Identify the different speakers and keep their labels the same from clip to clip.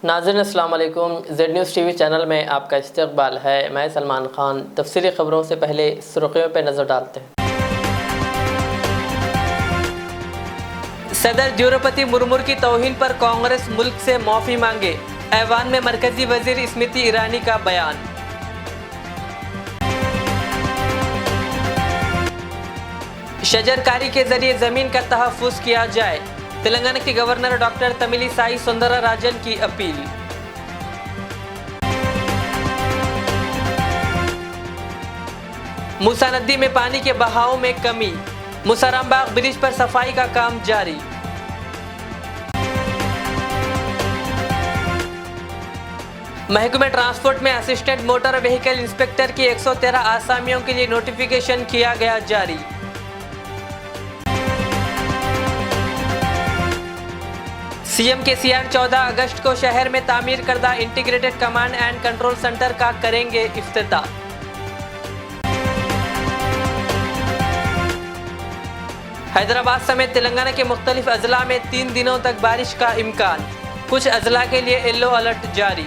Speaker 1: नाज़रीन अस्सलाम वालेकुम। जेड न्यूज़ टीवी चैनल में आपका इस्तकबाल है। मैं सलमान खान। तफसीली खबरों से पहले सुर्खियों पर नज़र डालते हैं। सदर द्रौपदी मुर्मू की तौहीन पर कांग्रेस मुल्क से माफ़ी मांगे। ऐवान में मरकजी वजीर स्मृति ईरानी का बयान। शजरकारी के जरिए ज़मीन का तहफ़्फ़ुज़ किया जाए। तेलंगाना के गवर्नर डॉक्टर तमिलिसाई सुंदरराजन की अपील। मूसा नदी में पानी के बहाव में कमी। मुसरामबाग ब्रिज पर सफाई का काम जारी। महकमे ट्रांसपोर्ट में असिस्टेंट मोटर व्हीकल इंस्पेक्टर की 113 आसामियों के लिए नोटिफिकेशन किया गया जारी। सीएम के सीआर 14 अगस्त को शहर में तामीर करदा integrated command and control centre का करेंगे इफ्तिताह। हैदराबाद समेत तेलंगाना के मुख्तलिफ अजला में 3 दिनों तक बारिश का इम्कान। कुछ अजला के लिए येलो अलर्ट जारी।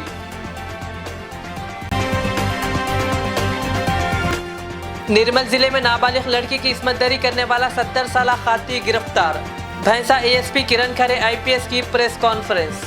Speaker 1: निर्मल जिले में नाबालिग लड़की की इस्मतदरी करने वाला 70 साला खाती गिरफ्तार। भैंसा एएसपी किरण खरे आईपीएस की प्रेस कॉन्फ्रेंस।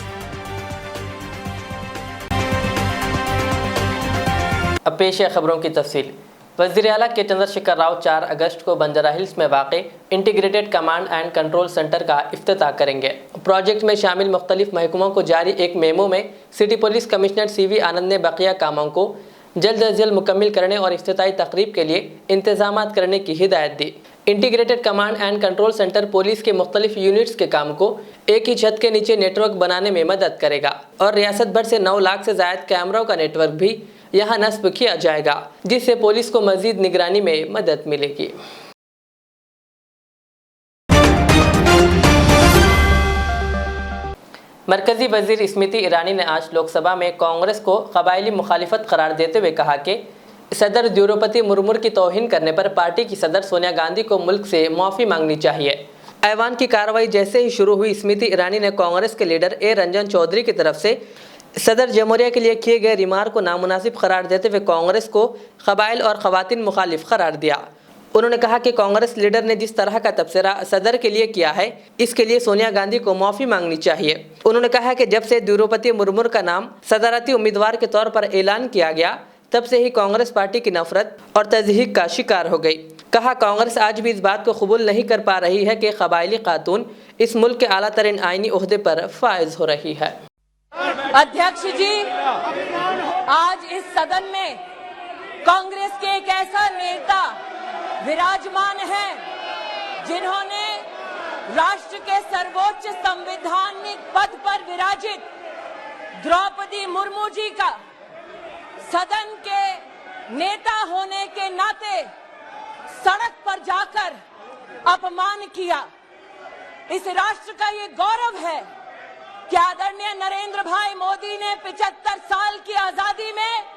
Speaker 1: अब पेश है खबरों की तफसील। वज़ीर आला के चंद्रशेखर राव 4 अगस्त को बंजारा हिल्स में वाक़े integrated command and control centre का इफ्तिताह करेंगे। प्रोजेक्ट में शामिल मुख्तलिफ महकमों को जारी एक मेमो में सिटी पुलिस कमिश्नर CV आनंद ने बकिया कामों को जल्द अज जल्द मुकम्मल करने और इफ्तिताही तकरीब के लिए इंतजामात करने की हिदायत दी। Integrated command and control centre police के मुख्तलिफ यूनिट्स के काम को एक ही छत के नीचे नेटवर्क बनाने में मदद करेगा और रियासत भर से 9 लाख से ज़ायद कैमरों का नेटवर्क भी यहाँ नस्ब किया जाएगा, जिससे पुलिस को मजीद निगरानी में मदद मिलेगी। मरकजी वजीर स्मृति ईरानी ने आज लोकसभा में कांग्रेस को कबायली मुखालिफत करार देते हुए कहा कि सदर द्रौपदी मुर्मू की तौहीन करने पर पार्टी की सदर सोनिया गांधी को मुल्क से माफ़ी मांगनी चाहिए। ऐवान की कार्रवाई जैसे ही शुरू हुई, स्मृति ईरानी ने कांग्रेस के लीडर ए रंजन चौधरी की तरफ से सदर जमहूरिया के लिए किए गए रिमार्क को नामुनासिब करार देते हुए कांग्रेस को कबाइल और ख़वातीन मुखालिफ करार दिया। उन्होंने कहा कि कांग्रेस लीडर ने जिस तरह का तबसरा सदर के लिए किया है, इसके लिए सोनिया गांधी को माफ़ी मांगनी चाहिए। उन्होंने कहा कि जब से द्रौपदी मुर्मू का नाम सदारती उम्मीदवार के तौर पर ऐलान किया गया, तब से ही कांग्रेस पार्टी की नफरत और तज़हीक का शिकार हो गई। कहा कांग्रेस आज भी इस बात को कबूल नहीं कर पा रही है कि कबायली खातून इस मुल्क के आला तरीन आईनी ओहदे पर फायज हो रही है।
Speaker 2: अध्यक्ष जी, आज इस सदन में कांग्रेस के एक ऐसा नेता विराजमान है जिन्होंने राष्ट्र के सर्वोच्च संवैधानिक पद पर विराजित द्रौपदी मुर्मू जी का सदन के नेता होने के नाते सड़क पर जाकर अपमान किया। इस राष्ट्र का ये गौरव है कि आदरणीय नरेंद्र भाई मोदी ने 75 साल की आजादी में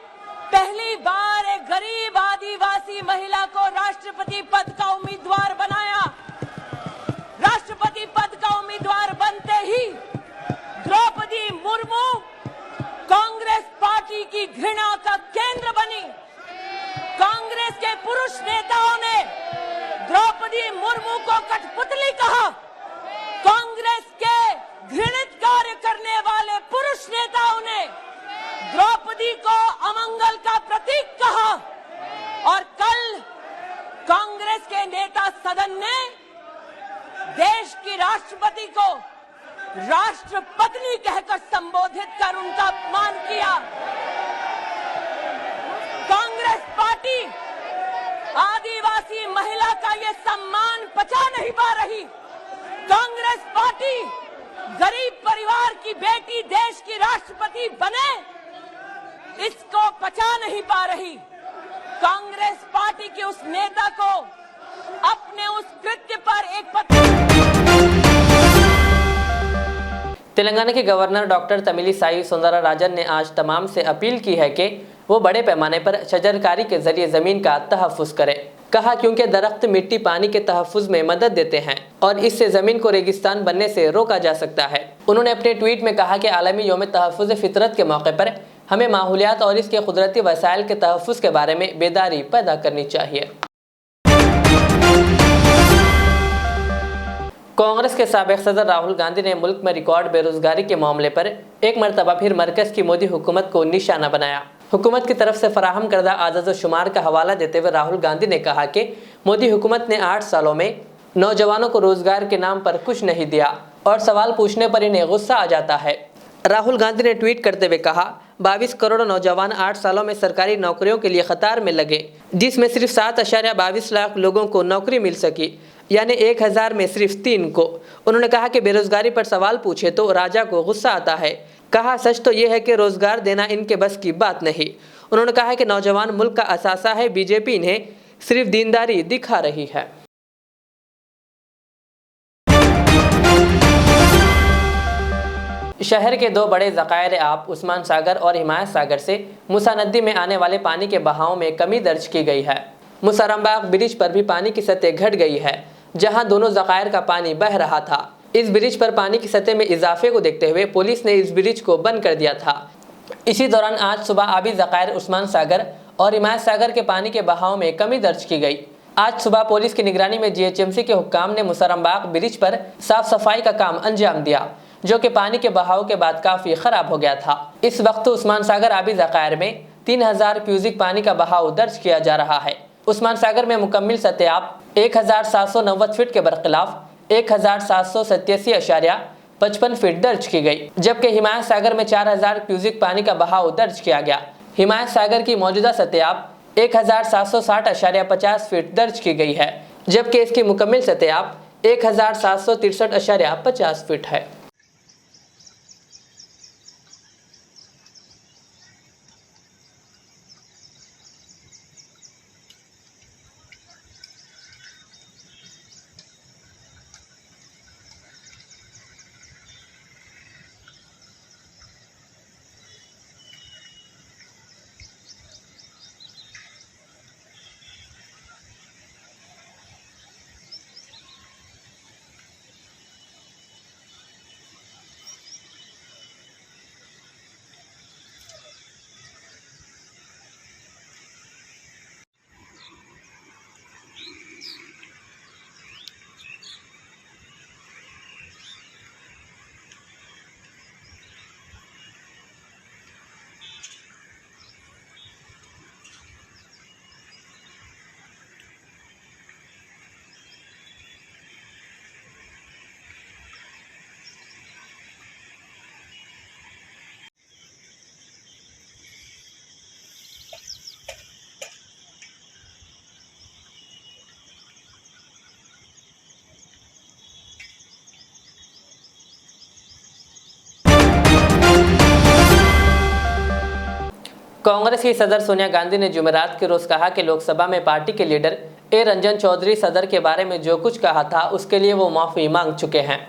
Speaker 2: पहली बार एक गरीब आदिवासी महिला को राष्ट्रपति पद का उम्मीदवार बनाया। राष्ट्रपति पद का उम्मीदवार बनते ही द्रौपदी मुर्मू कांग्रेस पार्टी की घृणा का केंद्र बनी। कांग्रेस के पुरुष नेताओं ने द्रौपदी मुर्मू को कठपुतली कहा। कांग्रेस के घृणित कार्य करने वाले पुरुष नेताओं ने द्रौपदी को अमंगल का प्रतीक कहा और कल कांग्रेस के नेता सदन ने देश की राष्ट्रपति को राष्ट्रपत्नी कहकर संबोधित कर उनका अपमान किया। कांग्रेस पार्टी आदिवासी महिला का ये सम्मान पचा नहीं पा रही। कांग्रेस पार्टी गरीब परिवार की बेटी देश की राष्ट्रपति बने, इसको पचा नहीं पा रही। कांग्रेस पार्टी के उस नेता को अपने उस कृत्य पर एक
Speaker 1: तेलंगाना के गवर्नर डॉक्टर तमिलिसाई सुंदरराजन ने आज तमाम से अपील की है कि वो बड़े पैमाने पर शजरकारी के जरिए ज़मीन का तहफ़्फ़ुज़ करें। कहा क्योंकि दरख्त मिट्टी पानी के तहफ़्फ़ुज़ में मदद देते हैं और इससे ज़मीन को रेगिस्तान बनने से रोका जा सकता है। उन्होंने अपने ट्वीट में कहा कि आलमी यौम तहफ़्फ़ुज़ फ़ितरत के मौके पर हमें माहौलियात और इसके कुदरती वसाइल के तहफ़्फ़ुज़ के बारे में बेदारी पैदा करनी चाहिए। कांग्रेस के साबिक़ सदर राहुल गांधी ने मुल्क में रिकॉर्ड बेरोजगारी के मामले पर एक मरतबा फिर मरकज़ की मोदी हुकूमत को निशाना बनाया। हुकूमत की तरफ से फराहम करदा आदद शुमार का हवाला देते हुए राहुल गांधी ने कहा कि मोदी हुकूमत ने 8 सालों में नौजवानों को रोजगार के नाम पर कुछ नहीं दिया और सवाल पूछने पर इन्हें गुस्सा आ जाता है। राहुल गांधी ने ट्वीट करते हुए कहा, 22 करोड़ नौजवान 8 सालों में सरकारी नौकरियों के लिए कतार में लगे, जिसमें सिर्फ 7.22 लाख लोगों को नौकरी मिल सकी, यानी 1000 में सिर्फ 3 को। उन्होंने कहा कि बेरोजगारी पर सवाल पूछे तो राजा को गुस्सा आता है। कहा, सच तो यह है कि रोजगार देना इनके बस की बात नहीं। उन्होंने कहा कि नौजवान मुल्क का असासा है, बीजेपी इन्हें सिर्फ दीनदारी दिखा रही है। शहर के 2 बड़े ज़खायर आब उस्मान सागर और हिमायत सागर से मूसा नदी में आने वाले पानी के बहाव में कमी दर्ज की गई है। मुसरमबाग ब्रिज पर भी पानी की सतह घट गई है, जहां दोनों ज़खायर का पानी बह रहा था। इस ब्रिज पर पानी की सतह में इजाफे को देखते हुए पुलिस ने इस ब्रिज को बंद कर दिया था। इसी दौरान आज सुबह आबी ज़खायर उस्मान सागर और हिमायत सागर के पानी के बहाव में कमी दर्ज की गई। आज सुबह पुलिस की निगरानी में GHMC के हुक्काम ने मुसरमबाग ब्रिज पर साफ सफाई का काम अंजाम दिया, जो कि पानी के बहाव के बाद काफ़ी ख़राब हो गया था। इस वक्त उस्मान सागर आबी ज़खायर में 3000 क्यूसिक पानी का बहाव दर्ज किया जा रहा है। उस्मान सागर में मुकम्मल सतह 1790 फीट के बरखिलाफ 1787.55 फीट दर्ज की गई, जबकि हिमायत सागर में 4000 क्यूसिक पानी का बहाव दर्ज किया गया। हिमायत सागर की मौजूदा सतह 1760.50 फीट दर्ज की गई है, जबकि इसकी मुकम्मल सतह 1763.50 फीट है। कांग्रेस की सदर सोनिया गांधी ने जुमेरात के रोज कहा कि लोकसभा में पार्टी के लीडर रंजन चौधरी सदर के बारे में जो कुछ कहा था उसके लिए वो माफ़ी मांग चुके हैं।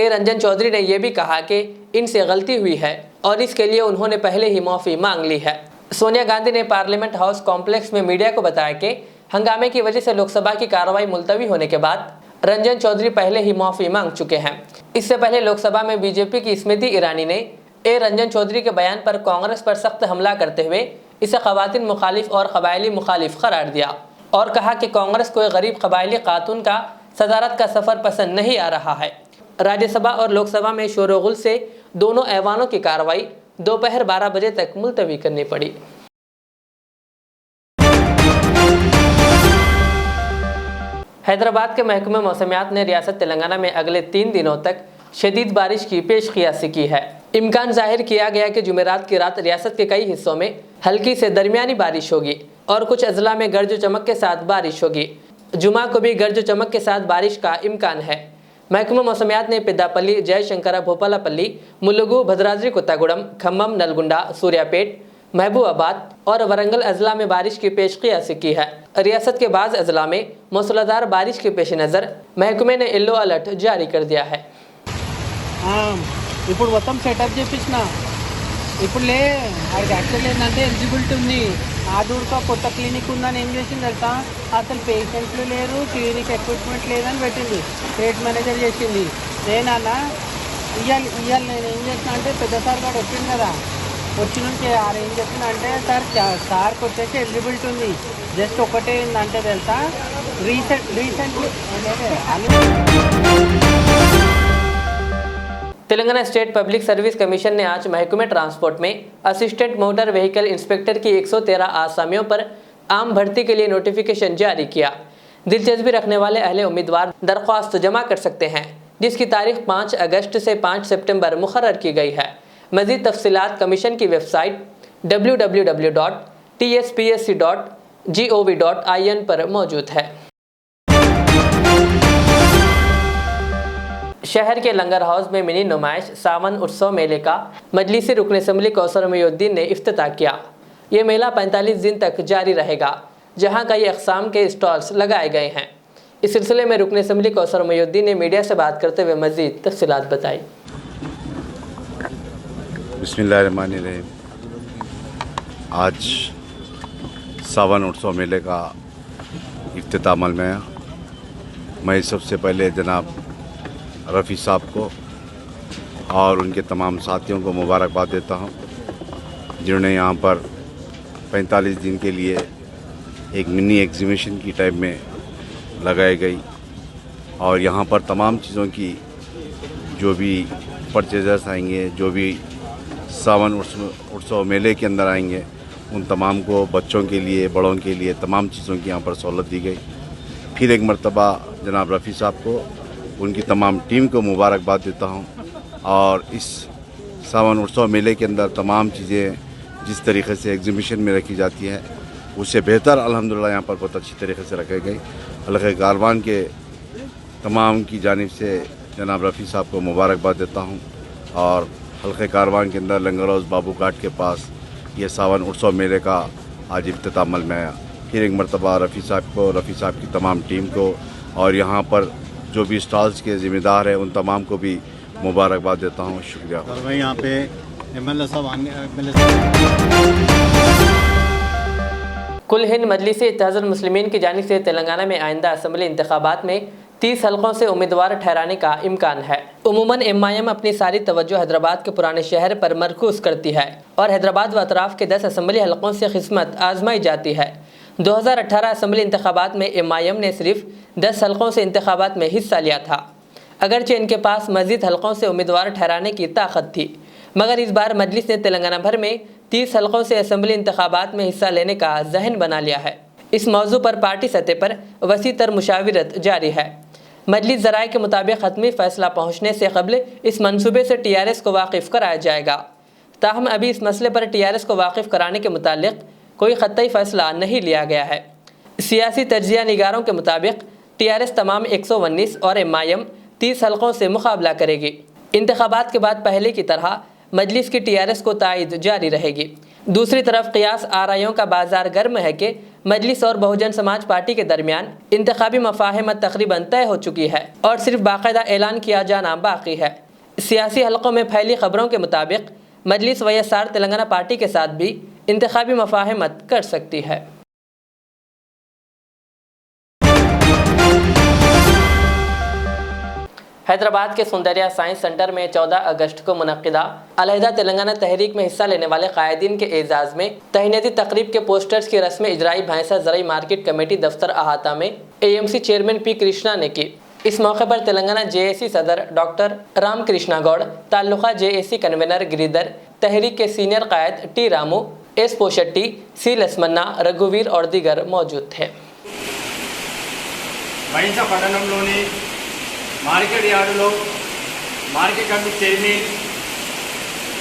Speaker 1: रंजन चौधरी ने यह भी कहा कि इनसे गलती हुई है और इसके लिए उन्होंने पहले ही माफ़ी मांग ली है। सोनिया गांधी ने पार्लियामेंट हाउस कॉम्प्लेक्स में मीडिया को बताया कि हंगामे की वजह से लोकसभा की कार्रवाई मुलतवी होने के बाद रंजन चौधरी पहले ही माफ़ी मांग चुके हैं। इससे पहले लोकसभा में बीजेपी की स्मृति ईरानी ने रंजन चौधरी के बयान पर कांग्रेस पर सख्त हमला करते हुए इसे ख़वातीन मुखालिफ और कबायली मुखालिफ करार दिया और कहा कि कांग्रेस को एक गरीब कबायली खातून का सदारत का सफ़र पसंद नहीं आ रहा है। राज्यसभा और लोकसभा में शोरगुल से दोनों ऐवानों की कार्रवाई दोपहर 12 बजे तक मुलतवी करनी पड़ी। हैदराबाद के महकमे मौसमियात ने रियासत तेलंगाना में अगले 3 दिनों तक शदीद बारिश की पेशकियासी की है। इम्कान जाहिर किया गया कि जुमेरात की रात रियासत के कई हिस्सों में हल्की से दरमियानी बारिश होगी और कुछ अजला में गर्ज चमक के साथ बारिश होगी। जुमा को भी गर्ज चमक के साथ बारिश का इम्कान है। महकमा मौसमियात ने पेद्दापल्ली, जयशंकरा, भोपालापल्ली, मुलुगु, भद्राद्री कोत्तागुडम, खम्मम, नलगुंडा, सूर्यापेट, महबूबाबाद और वरंगल अजला में बारिश की पेशकियासी की है। रियासत के बाज़ अजला में मूसलाधार बारिश के पेश नज़र महकमे ने येलो अलर्ट जारी कर दिया है।
Speaker 3: ఇప్పుడు మొత్తం సెటప్ చేపించిన ఇప్పుడు ఆడికి యాక్చువల్లీ ఏంటంటే ఎలిజిబిలిటీ ఉంది. ఆదూరుతో కొత్త క్లినిక్ ఉందని ఏం చేసింది తెలుసా, అసలు పేషెంట్లు లేరు, క్లినిక్ ఎక్విప్మెంట్ లేదని పెట్టింది, స్టేట్ మేనేజర్ చేసింది. నేనన్నా ఇవాళ నేను ఏం చేసిన అంటే పెద్ద సార్ గారు వచ్చింది కదా, వచ్చి నుంచి ఆయన ఏం చెప్తున్నా అంటే సార్కి వచ్చేసి ఎలిజిబిలిటీ ఉంది, జస్ట్ ఒకటే ఏంటంటే తెలుసా recently
Speaker 1: Telangana state public service commission ने आज महकमे ट्रांसपोर्ट में असिस्टेंट मोटर व्हीकल इंस्पेक्टर की 113 आसामियों पर आम भर्ती के लिए नोटिफिकेशन जारी किया। दिलचस्पी रखने वाले अहले उम्मीदवार दरख्वास्त जमा कर सकते हैं, जिसकी तारीख 5 अगस्त से 5 सितंबर मुकर्रर की गई है। मज़ीद तफसीलात कमीशन की वेबसाइट www.tspsc.gov.in पर मौजूद है। शहर के लंगर हाउस में मिनी नुमाइश सावन उत्सव मेले का मजलिसी रुकन असम्बली कौसर मोइनुद्दीन ने इफ्तिताह किया। ये मेला 45 दिन तक जारी रहेगा, जहां कई अक़साम के स्टॉल्स लगाए गए हैं। इस सिलसिले में रुकन असम्बली कौसर मोइनुद्दीन ने मीडिया से बात करते हुए मज़ीद तफसीलात बताई।
Speaker 4: बिस्मिल्लाहिर्रहमानिर्रहीम। आज सावन उत्सव मेले का इफ्तिताह अमल में है। मैं सबसे पहले जनाब रफ़ी साहब को और उनके तमाम साथियों को मुबारकबाद देता हूं, जिन्होंने यहाँ पर 45 दिन के लिए एक मिनी एग्जीबिशन की टाइप में लगाई गई और यहाँ पर तमाम चीज़ों की जो भी परचेजर्स आएंगे, जो भी सावन उत्सव मेले के अंदर आएंगे, उन तमाम को बच्चों के लिए, बड़ों के लिए तमाम चीज़ों की यहाँ पर सहूलत दी गई। फिर एक मरतबा जनाब रफ़ी साहब को, उनकी तमाम टीम को मुबारकबाद देता हूँ। और इस सावन उत्सव मेले के अंदर तमाम चीज़ें जिस तरीके से एग्जीबिशन में रखी जाती है, उससे बेहतर अल्हम्दुलिल्लाह यहाँ पर बहुत अच्छी तरीके से रखी गई। हल्के कारवान के तमाम की जानिब से जनाब रफ़ी साहब को मुबारकबाद देता हूँ। और हल्के कारवान के अंदर लंगर हाउस बाबू घाट के पास ये सावन उत्सव मेले का आज इफ्तिताह अमल में आया। फिर एक मरतबा रफ़ी साहब को, रफ़ी साहब की तमाम टीम को और यहाँ पर जो भी स्टॉल्स के ज़िम्मेदार हैं उन तमाम को भी मुबारकबाद देता हूँ। शुक्रिया।
Speaker 5: और भाई यहाँ पे MLA साहब
Speaker 1: कुल हिंद मजलिसी इत्तेहादुल मुस्लिमीन की जानिब से तेलंगाना में आइंदा असम्बली इंतखाबात में 30 हलकों से उम्मीदवार ठहराने का इम्कान है। उमूमन MIM अपनी सारी तवज्जो हैदराबाद के पुराने शहर पर मरकूज करती है और हैदराबाद व अतराफ़ के 10 असम्बली हलकों से खिस्मत आजमाई जाती है। 2018 असम्बली इंतखाबात में MIM ने सिर्फ 10 हलकों से इंतखाबात में हिस्सा लिया था, अगरचे इनके पास मज़ीद हलकों से उम्मीदवार ठहराने की ताकत थी, मगर इस बार मजलिस ने तेलंगाना भर में 30 हलकों से असम्बली इंतखाबात में हिस्सा लेने का जहन बना लिया है। इस मौजू पर पार्टी सतह पर वसी तर मुशाविरत जारी है। मजलिस ज़राए के मुताबिक हतमी फ़ैसला पहुँचने से कबल इस मनसूबे से TRS को वाकिफ़ कराया जाएगा। ताहम अभी इस मसले पर TRS को वाकिफ़ कराने के मुतालिक कोई ख़त्ती फ़ैसला नहीं लिया गया है। सियासी तज्ज़िया निगारों के मुताबिक TRS तमाम 119 और MIM 30 हलकों से मुकाबला करेगी। इंतखाबात के बाद पहले की तरह मजलिस की TRS को तायद जारी रहेगी। दूसरी तरफ क़ियास आराइयों का बाजार गर्म है कि मजलिस और बहुजन समाज पार्टी के दरमियान इंतखाबी मफाहिमत तकरीबन तय हो चुकी है और सिर्फ बाकायदा ऐलान किया जाना बाकी है। सियासी हलकों में फैली खबरों के मुताबिक मजलिस YSR तेलंगाना पार्टी के साथ भी इंतखाबी मफाहिमत कर सकती है। हैदराबाद के सुंदरिया साइंस सेंटर में 14 अगस्त को मुनक्किदा अलहदा तेलंगाना तहरीक में हिस्सा लेने वाले कायदीन के एजाज़ में तहनीती तकरीब के पोस्टर्स की रस्म इजराई भैंसा ज़राई मार्केट कमेटी दफ्तर अहाता में AMC चेयरमैन P कृष्णा ने की। इस मौके पर तेलंगाना JAC सदर doctor Ram Krishna Goud, taluka JAC convener Giridhar, तहरीक के सीनियर कायद T Ramu, S Poshetty, C Lakshmana, रघुवीर और दीगर मौजूद थे।
Speaker 6: మార్కెట్ యార్డులో మార్కెట్ కమిటీ చైర్మన్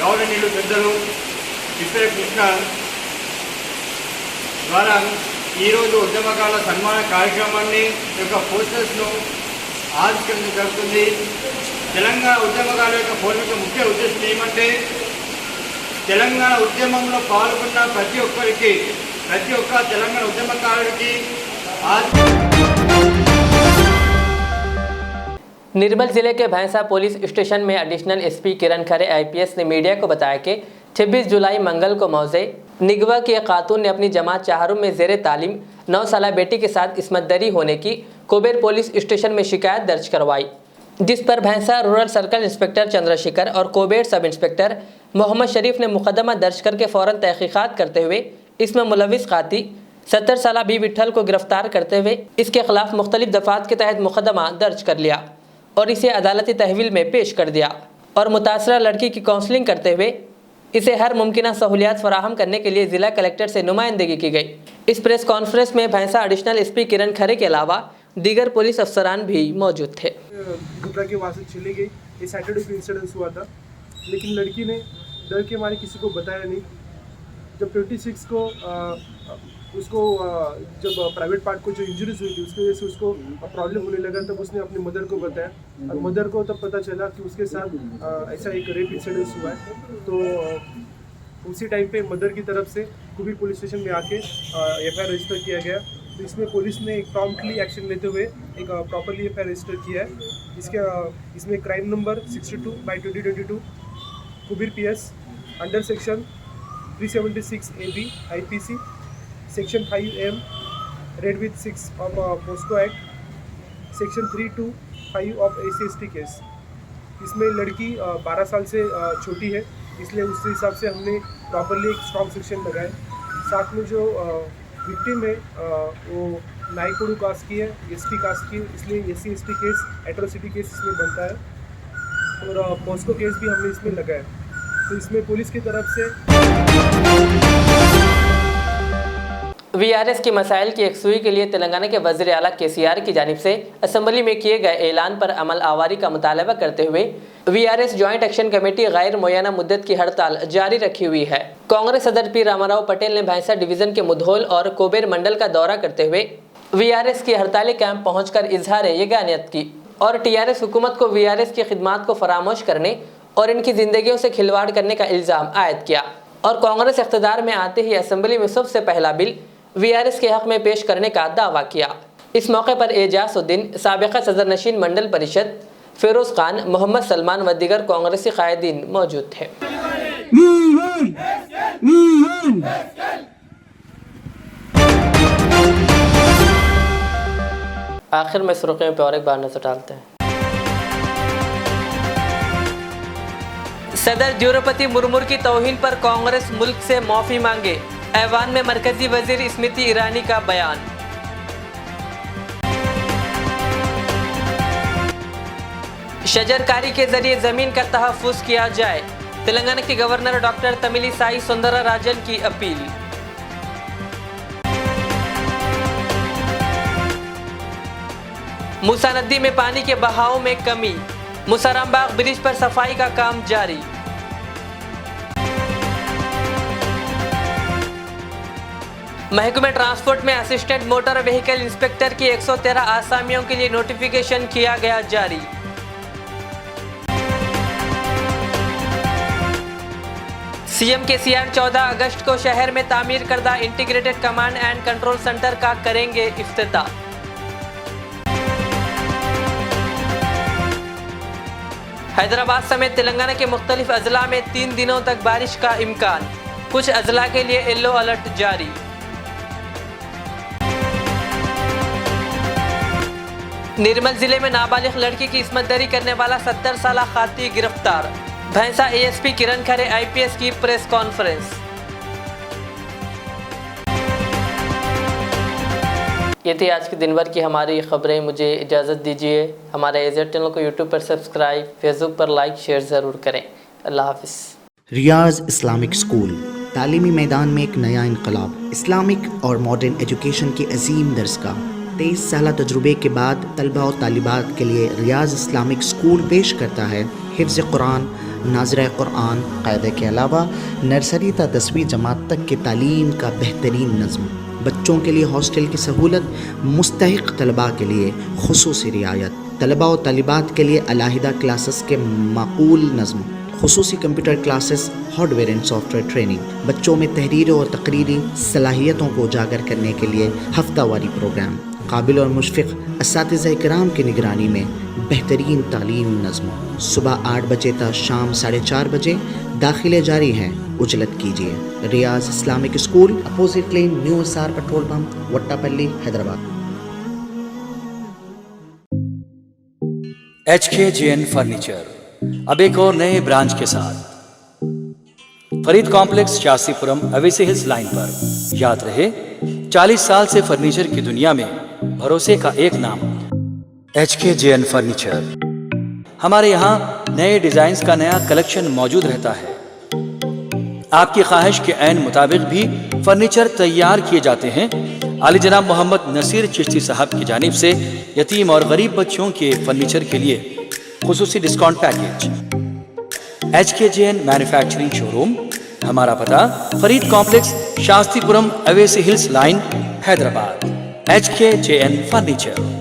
Speaker 6: గౌరవనీయులు పెద్దలు తిప్పేరు కృష్ణ ద్వారా ఈరోజు ఉద్యమకాల సన్మాన కార్యక్రమాన్ని యొక్క పోస్టర్స్ను ఆవిష్కరించడం జరుగుతుంది. తెలంగాణ ఉద్యమకాల యొక్క పూర్వక ముఖ్య ఉద్దేశం ఏమంటే తెలంగాణ ఉద్యమంలో పాల్గొన్న ప్రతి ఒక్క తెలంగాణ ఉద్యమకారుడికి
Speaker 1: निर्मल जिले के भैंसा पुलिस स्टेशन में एडिशनल SP किरण खरे IPS ने मीडिया को बताया कि 26 जुलाई मंगल को मौजे निगवा की एक खातून ने अपनी जमात चाहरुम में जेर तालीम 9 साला बेटी के साथ इस्मत दरी होने की कुबेर पुलिस स्टेशन में शिकायत दर्ज करवाई, जिस पर भैंसा रूरल सर्कल इंस्पेक्टर चंद्रशेखर और कुबेर सब इंस्पेक्टर मोहम्मद शरीफ ने मुकदमा दर्ज करके फ़ौरन तहकीकात करते हुए इसमें मुलविस खाती 70 साला बी विठल को गिरफ्तार करते हुए इसके खिलाफ मुख्तलिफ दफ़ात के तहत मुकदमा दर्ज कर लिया और इसे अदालती तहवील में पेश कर दिया और मुतासरा लड़की की काउंसलिंग करते हुए इसे हर मुमकिन सहूलियात फराहम करने के लिए ज़िला कलेक्टर से नुमाइंदगी की गई। इस प्रेस कॉन्फ्रेंस में भैंसा एडिशनल एसपी किरण खरे के अलावा दीगर पुलिस अफसरान भी मौजूद थे।
Speaker 7: घबरा के वहाँ से चली गई। ये सैटरडे को इंसिडेंस हुआ था, लेकिन लड़की ने डर के मारे किसी को बताया नहीं। जब 26 को उसको जब प्राइवेट पार्ट को जो इंजरीज हुई थी उसकी वजह से उसको प्रॉब्लम होने लगा, तब उसने अपनी मदर को बताया और मदर को तब पता चला कि उसके साथ ऐसा एक रेप इंसिडेंस हुआ है। तो उसी टाइम पे मदर की तरफ से कुबीर पुलिस स्टेशन में आके एफआईआर रजिस्टर किया गया। तो इसमें पुलिस ने एक प्रॉम्प्टली एक्शन लेते हुए एक प्रॉपरली एफआईआर रजिस्टर किया है। इसमें crime number 62/2022 Kubeer PS under section 376 AB IPC section 5M read with 6 of POCSO act section 325 of SC/ST case. इसमें लड़की 12 साल से छोटी है, इसलिए उस हिसाब से हमने प्रॉपरली एक स्ट्रॉन्ग सेक्शन लगाए। साथ में जो विक्टिम है वो नाइकोडू कास्ट की है, ST कास्ट की, इसलिए SC/ST केस एट्रोसिटी केस इसमें बनता है और पोस्को केस भी हमने इसमें लगाया। तो इसमें पुलिस की तरफ से
Speaker 1: VRS की मसाइल की यकसुई के लिए तेलंगाना के वज़ीर आला KCR की जानिब से असम्बली में किए गए ऐलान पर अमल आवारी का मुतालबा करते हुए VRS जॉइंट एक्शन कमेटी गैर मुय्यना मुद्दत की हड़ताल जारी रखी हुई है। कांग्रेस सदर पी रामाराव पटेल ने भैंसा डिवीज़न के मुधोल और कुबेर मंडल का दौरा करते हुए VRS की हड़ताली कैंप पहुँचकर इजहार यगानियत की और TRS हुकूमत को VRS की खिदमात को फरामोश करने और इनकी जिंदगियों से खिलवाड़ करने का इल्ज़ाम आयद किया और कांग्रेस इख्तिदार में आते ही असम्बली में सबसे पहला बिल VRS के हक़ में पेश करने का दावा किया। इस मौके पर एजाज़ुद्दीन, साबिक़ा सदर नशीन मंडल परिषद, फिरोज़ खान, मोहम्मद सलमान व दीगर कांग्रेसी कायदीन मौजूद थे। आखिर में सुर्खियों पर और एक बार नजर डालते हैं। सदर द्रौपदी मुर्मू की तौहीन पर कांग्रेस मुल्क से माफ़ी मांगे, ऐवान में मरकजी वजीर स्मृति ईरानी का बयान। शजरकारी के जरिए जमीन का तहफ़्फ़ुज़ किया जाए, तेलंगाना के गवर्नर डॉक्टर तमिलिसाई सुंदरराजन की अपील। मूसा नदी में पानी के बहाव में कमी, मुसरामबाग ब्रिज पर सफाई का काम जारी। महकमे ट्रांसपोर्ट में असिस्टेंट मोटर व्हीकल इंस्पेक्टर की 113 आसामियों के लिए नोटिफिकेशन किया गया जारी। सीएम KCR 14 अगस्त को शहर में तामीर करदा integrated command and control centre का करेंगे इफ्तिताह। हैदराबाद समेत तेलंगाना के मुख्तलिफ अजला में 3 दिनों तक बारिश का इम्कान, कुछ अजला के लिए येलो अलर्ट जारी। निर्मल जिले में नाबालिग लड़की की इस्मतदरी करने वाला 70 साला खाती गिरफ्तार। भैंसा ASP किरण खरे IPS की प्रेस कॉन्फ्रेंस। ये थी आज के दिन भर की हमारी खबरें। मुझे इजाज़त दीजिए। हमारे AZ चैनल को YouTube पर सब्सक्राइब, फेसबुक पर लाइक शेयर ज़रूर करें। अल्लाह हाफिज़।
Speaker 8: रियाज इस्लामिक स्कूल, तालीमी मैदान में एक नया इनकलाब। इस्लामिक और मॉडर्न एजुकेशन की अजीम दरसगाह। 23 साल तजुर्बे के बाद तलबा और तालिबात के लिए रियाज इस्लामिक स्कूल पेश करता है हिफ्ज़ कुरान, नाज़िरा कुरान क़ायदे के अलावा नर्सरी ता 10वीं जमात तक की तालीम का बेहतरीन नज़्म। बच्चों के लिए हॉस्टल की सहूलत, मुस्तहिक़ तलबा के लिए खुसूसी रियायत, तलबा और तालिबात के लिए अलहदा क्लासेस के माकूल नज़्म, खुसूसी computer classes, hardware and software training. बच्चों में तहरीर और तकरीरी सलाहियतों को उजागर करने के लिए हफ्तावारी प्रोग्राम। काबिल और मुशफ़िक़ असातिज़ा किराम की निगरानी में बेहतरीन तालीम नज़्म। सुबह 8 बजे तक शाम 4:30 बजे दाखिले जारी हैं, उजलत कीजिए। Riyaz Islamic school, opposite lane, new SR petrol pump, Vattapally, Hyderabad.
Speaker 9: HKJN furniture अब एक और नए ब्रांच के साथ Fareed complex, Shastripuram, Owaisi hills line पर। याद रहे, 40 साल से फर्नीचर की दुनिया में भरोसे का एक नाम HKJN फर्नीचर। हमारे यहाँ नए डिजाइन्स का नया कलेक्शन मौजूद रहता है। आपकी ख्वाहिश के ऐन मुताबिक भी फर्नीचर तैयार किए जाते हैं। आली जनाब मोहम्मद नसीर चिश्ती साहब की जानिब से यतीम और गरीब बच्चों के फर्नीचर के लिए खुसूसी discount package. HKJN manufacturing showroom, हमारा पता Fareed complex, Shastripuram, Owaisi hills line, Hyderabad. HKJN furniture.